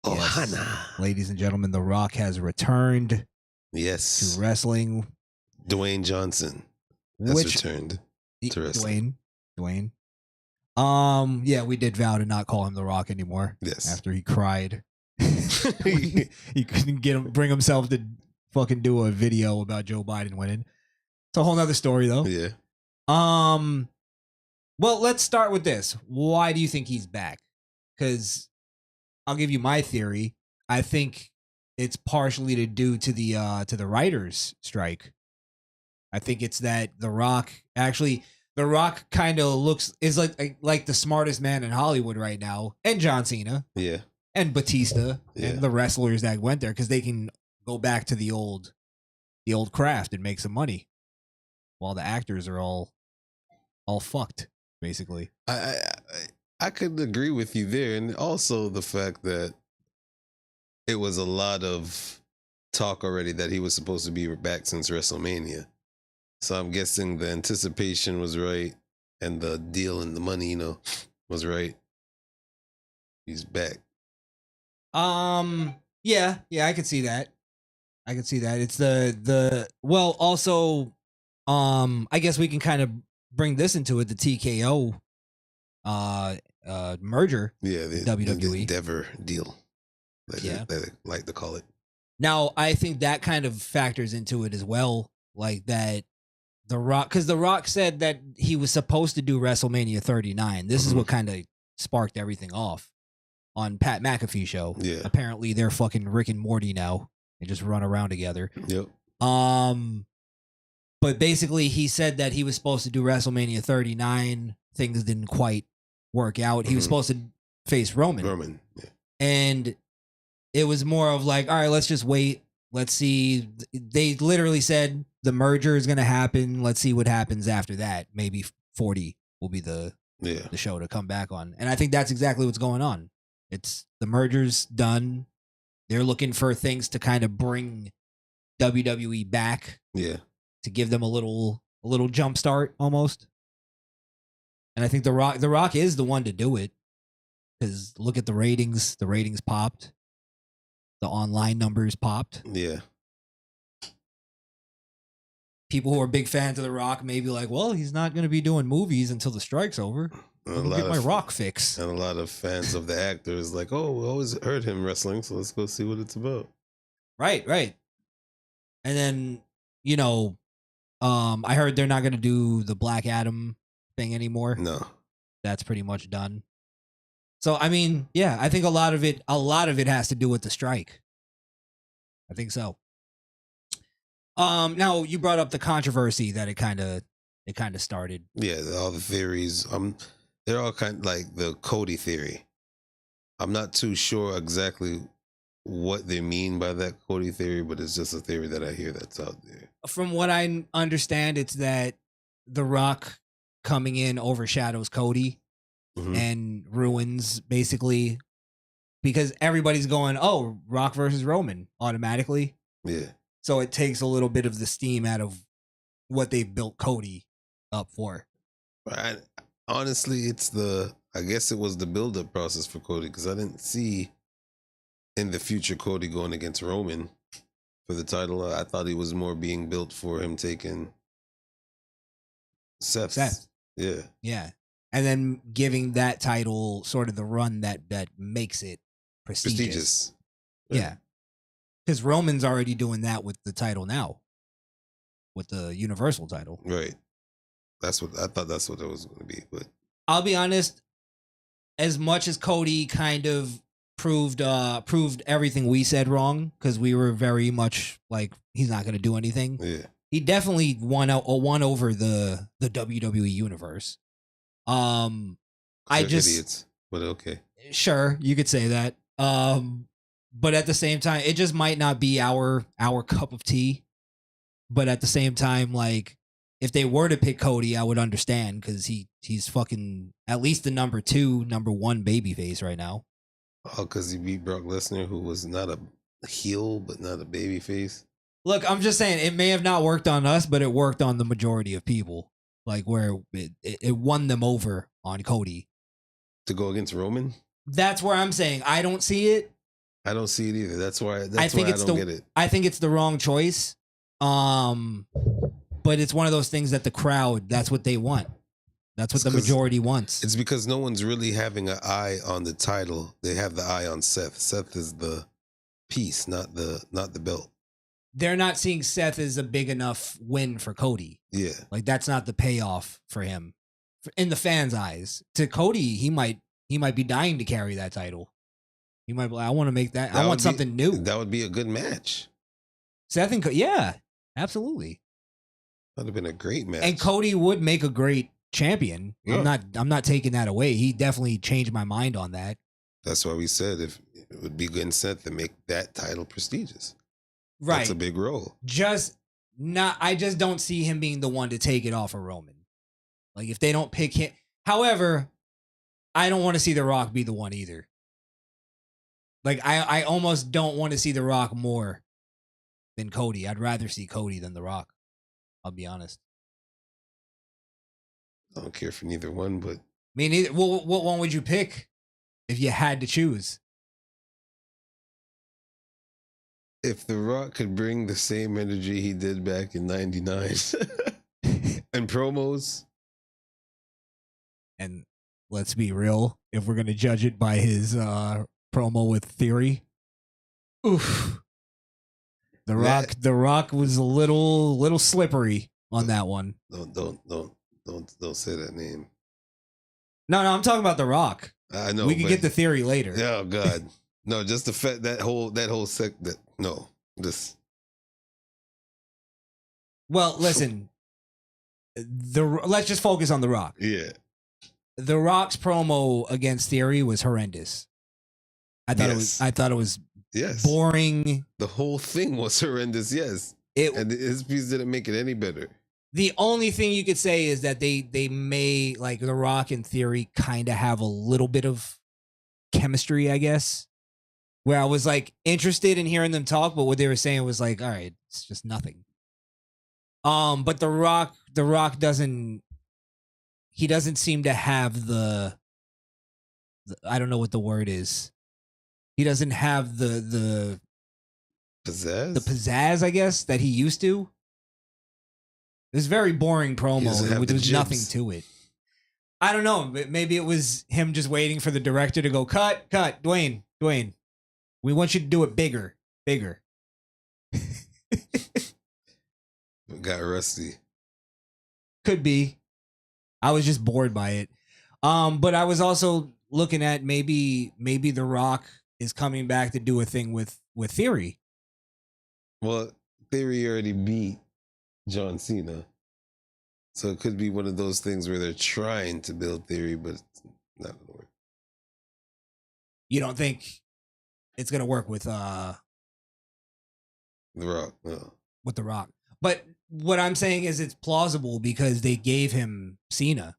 Yes. Ohana. Ladies and gentlemen, The Rock has returned to Yes. wrestling. Dwayne Johnson has returned to wrestling. Dwayne. Yeah, we did vow to not call him The Rock anymore. Yes. After he cried. He couldn't bring himself to fucking do a video about Joe Biden winning. It's a whole nother story though. Yeah. Well, let's start with this. Why do you think he's back? Because I'll give you my theory. I think it's partially due to the writers' strike. I think it's that The Rock kind of is like the smartest man in Hollywood right now, and John Cena, Yeah. and Batista, and the wrestlers that went there because they can go back to the old craft and make some money, while the actors are all fucked basically. I could agree with you there, and also the fact that it was a lot of talk already that he was supposed to be back since WrestleMania. So I'm guessing the anticipation was right, and the deal and the money, was right. He's back. Yeah, I could see that. It's well, also, I guess we can kind of bring this into it. The TKO, merger. Yeah, the WWE Endeavor deal. They like to call it. Now, I think that kind of factors into it as well, like that. The Rock, because The Rock said that he was supposed to do WrestleMania 39. This is what kind of sparked everything off on Pat McAfee show. Yeah. Apparently they're fucking Rick and Morty now and just run around together. Yep. But basically he said that he was supposed to do WrestleMania 39. Things didn't quite work out. He was supposed to face Roman. Yeah. And it was more of like, all right, let's just wait. Let's see. They literally said the merger is going to happen. Let's see what happens after that. Maybe 40 will be the show to come back on. And I think that's exactly what's going on. It's the merger's done. They're looking for things to kind of bring WWE back. Yeah. To give them a little jump start almost. And I think The Rock is the one to do it. Because look at the ratings. The ratings popped. The online numbers popped. Yeah. People who are big fans of The Rock may be like, well, he's not going to be doing movies until the strike's over. I'll get my Rock fix. And a lot of fans of the actor is like, oh, we always heard him wrestling, so let's go see what it's about. Right. And then, I heard they're not going to do the Black Adam thing anymore. No. That's pretty much done. So, I mean, yeah, I think a lot of it has to do with the strike. I think so. Now you brought up the controversy that it kind of started. Yeah, all the theories. They're all kind of like the Cody theory. I'm not too sure exactly what they mean by that Cody theory, but it's just a theory that I hear that's out there. From what I understand, it's that The Rock coming in overshadows Cody. And ruins basically because everybody's going, oh, Rock versus Roman automatically. Yeah. So it takes a little bit of the steam out of what they've built Cody up for. Honestly, I guess it was the build-up process for Cody because I didn't see in the future Cody going against Roman for the title. I thought he was more being built for him taking Seth. Yeah. Yeah. And then giving that title sort of the run that makes it prestigious. Yeah. Because Roman's already doing that with the title now. With the Universal title. Right. I thought that's what it was going to be. But I'll be honest, as much as Cody kind of proved everything we said wrong, because we were very much like, he's not going to do anything. Yeah. He definitely won over the WWE universe. Idiots, but okay. Sure, you could say that. But at the same time, it just might not be our cup of tea. But at the same time, like, if they were to pick Cody, I would understand because he's fucking at least the number 1 babyface right now. Oh, because he beat Brock Lesnar, who was not a heel but not a babyface. Look, I'm just saying it may have not worked on us, but it worked on the majority of people. Like where it won them over on Cody to go against Roman. That's where I'm saying I don't see it. I don't see it either. That's why. I I don't get it. I think it's the wrong choice. But it's one of those things that the crowd, that's what they want. That's what the majority wants. It's because no one's really having an eye on the title. They have the eye on Seth. Seth is the piece, not the belt. They're not seeing Seth as a big enough win for Cody. Yeah. Like that's not the payoff for him in the fans' eyes. To Cody, he might be dying to carry that title. He might be like, I want to make that. I want something new. That would be a good match. Seth and yeah, absolutely. That would have been a great match. And Cody would make a great champion. Yeah. I'm not taking that away. He definitely changed my mind on that. That's why we said if it would be good Seth to make that title prestigious. Right. That's a big role. I just don't see him being the one to take it off of Roman. Like if they don't pick him. However, I don't want to see The Rock be the one either. Like I almost don't want to see The Rock more than Cody. I'd rather see Cody than The Rock. I'll be honest. I don't care for neither one, but I mean, what one would you pick if you had to choose? if The Rock could bring the same energy he did back in '99 and promos, and let's be real, if we're gonna judge it by his promo with Theory, oof, The Rock was a little slippery on that one. Don't say that name. No, I'm talking about The Rock. I know we can get the Theory later. Oh God, no, just the fact that whole no, this. Well, listen, let's just focus on The Rock. Yeah, The Rock's promo against Theory was horrendous. I thought it was yes, boring. The whole thing was horrendous. Yes, and his piece didn't make it any better. The only thing you could say is that they may, like, The Rock and Theory kind of have a little bit of chemistry, I guess, where I was like interested in hearing them talk, but what they were saying was like, all right, it's just nothing. But The Rock doesn't seem to have the I don't know what the word is. He doesn't have the pizzazz, I guess, that he used to. It was a very boring promo. There was nothing to it. I don't know. Maybe it was him just waiting for the director to go, cut, Dwayne. We want you to do it bigger. Got rusty. Could be. I was just bored by it. But I was also looking at maybe The Rock is coming back to do a thing with Theory. Well, Theory already beat John Cena. So it could be one of those things where they're trying to build Theory, but it's not going to work. You don't think it's going to work with The Rock? No. With The Rock. But what I'm saying is it's plausible because they gave him Cena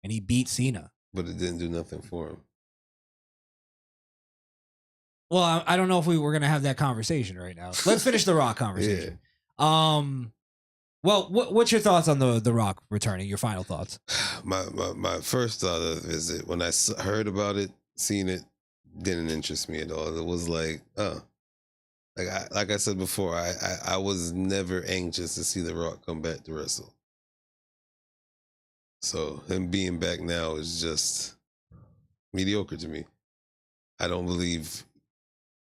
and he beat Cena. But it didn't do nothing for him. Well, I don't know if we were going to have that conversation right now. Let's finish the Rock conversation. Yeah. Well, what's your thoughts on the Rock returning? Your final thoughts? My first thought of it is that when I heard about it, seen it, didn't interest me at all. It was like, like I said before, I was never anxious to see The Rock come back to wrestle. So him being back now is just mediocre to me. I don't believe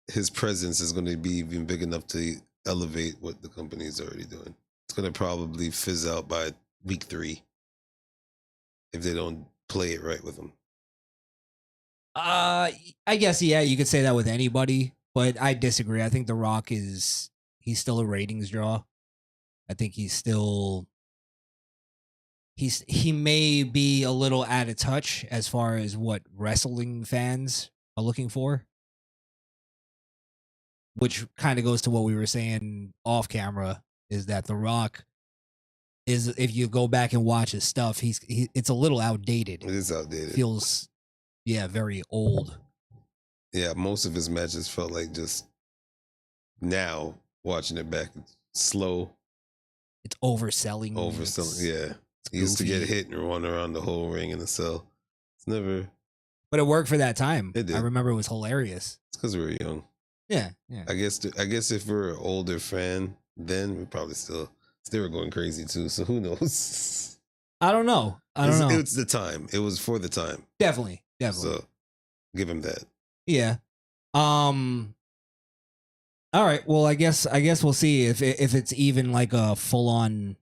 his presence is going to be even big enough to elevate what the company is already doing. It's going to probably fizz out by week 3 if they don't play it right with him. I guess, yeah, you could say that with anybody, but I disagree. I think The Rock he's still a ratings draw. I think he may be a little out of touch as far as what wrestling fans are looking for, which kind of goes to what we were saying off camera, is that The Rock is, if you go back and watch his stuff, it's a little outdated. It is outdated. Feels, yeah, very old. Yeah, most of his matches felt like just now watching it back, it's slow. It's overselling. Yeah. He used to get hit and run around the whole ring in the cell. It's never. But it worked for that time. It did. I remember it was hilarious. It's because we were young. Yeah, yeah. I guess if we're an older fan, then we probably still were going crazy too. So who knows? I don't know. I don't know. It's the time. It was for the time. Definitely. So give him that. Yeah. All right. Well, I guess we'll see if it's even like a full on